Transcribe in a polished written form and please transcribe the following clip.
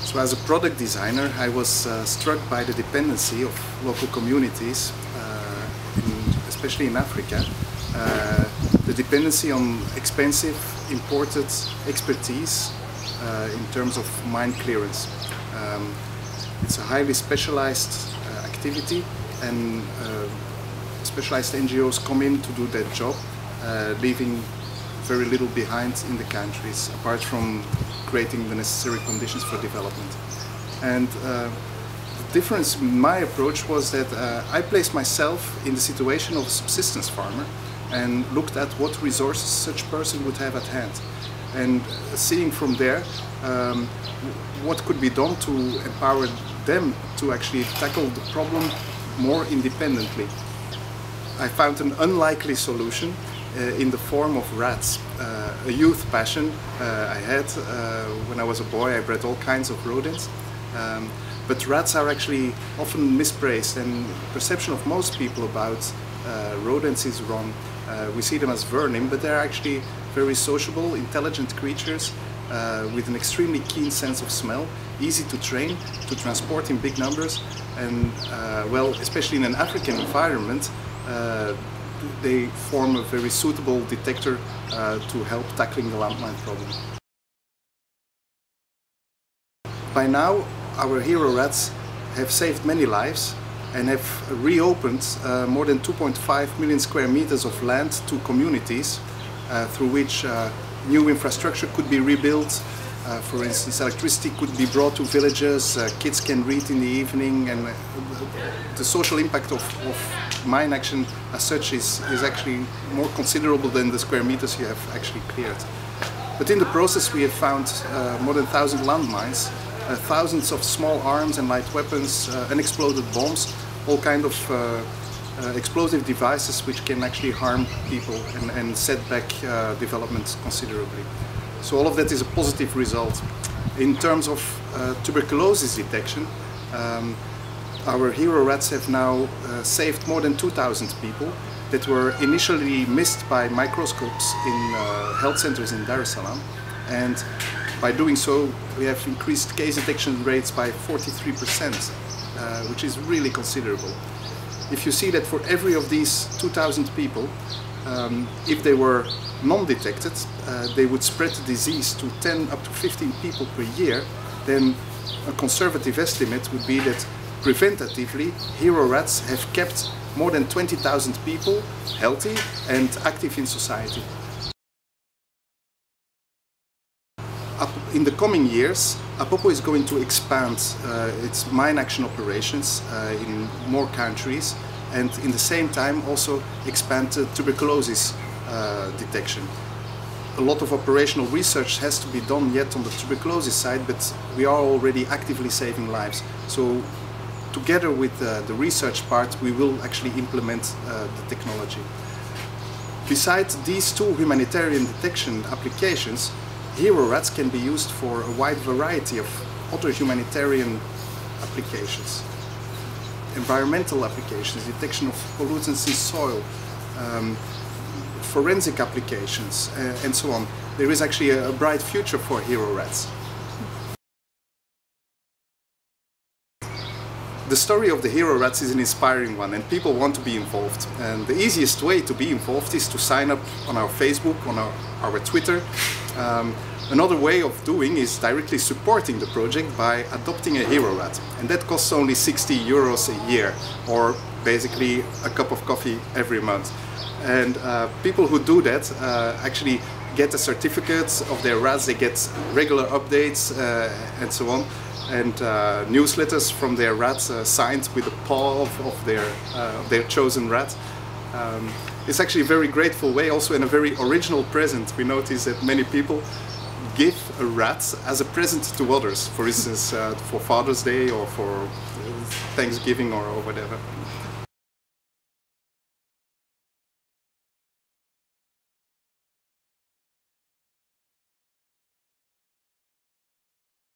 So as a product designer, I was struck by the dependency of local communities, especially in Africa, the dependency on expensive imported expertise in terms of mine clearance. It's a highly specialized activity, and specialized NGOs come in to do that job, leaving very little behind in the countries, apart from creating the necessary conditions for development. And the difference in my approach was that I placed myself in the situation of a subsistence farmer and looked at what resources such person would have at hand. And seeing from there what could be done to empower them to actually tackle the problem more independently. I found an unlikely solution in the form of rats, a youth passion I had. When I was a boy, I bred all kinds of rodents, but rats are actually often mispraised, and the perception of most people about rodents is wrong. We see them as vermin, but they're actually very sociable, intelligent creatures with an extremely keen sense of smell, easy to train, to transport in big numbers, and well, especially in an African environment, they form a very suitable detector to help tackling the landmine problem. By now, our hero rats have saved many lives and have reopened more than 2.5 million square meters of land to communities through which new infrastructure could be rebuilt. For instance, electricity could be brought to villages, kids can read in the evening, and the social impact of mine action as such is actually more considerable than the square meters you have actually cleared. But in the process we have found more than 1,000 landmines, thousands of small arms and light weapons, unexploded bombs, all kind of explosive devices which can actually harm people and set back development considerably. So all of that is a positive result. In terms of tuberculosis detection, our hero rats have now saved more than 2,000 people that were initially missed by microscopes in health centers in Dar es Salaam, and by doing so we have increased case detection rates by 43%, which is really considerable. If you see that for every of these 2,000 people, if they were non-detected, they would spread the disease to 10 up to 15 people per year, then a conservative estimate would be that preventatively hero rats have kept more than 20,000 people healthy and active in society. In the coming years, Apopo is going to expand its mine action operations in more countries, and in the same time also expand tuberculosis detection. A lot of operational research has to be done yet on the tuberculosis side, but we are already actively saving lives. So together with the research part, we will actually implement the technology. Besides these two humanitarian detection applications, hero rats can be used for a wide variety of other humanitarian applications. Environmental applications, detection of pollutants in soil, forensic applications, and so on. There is actually a bright future for hero rats. The story of the hero rats is an inspiring one, and people want to be involved. And the easiest way to be involved is to sign up on our Facebook, on our Twitter. Another way of doing is directly supporting the project by adopting a hero rat, and that costs only 60 euros a year, or basically a cup of coffee every month. And people who do that actually get a certificate of their rats, they get regular updates and so on, and newsletters from their rats signed with the paw of their chosen rat. It's actually a very grateful way, also, and a very original present. We notice that many people give a rat as a present to others, for instance for Father's Day or for Thanksgiving or whatever.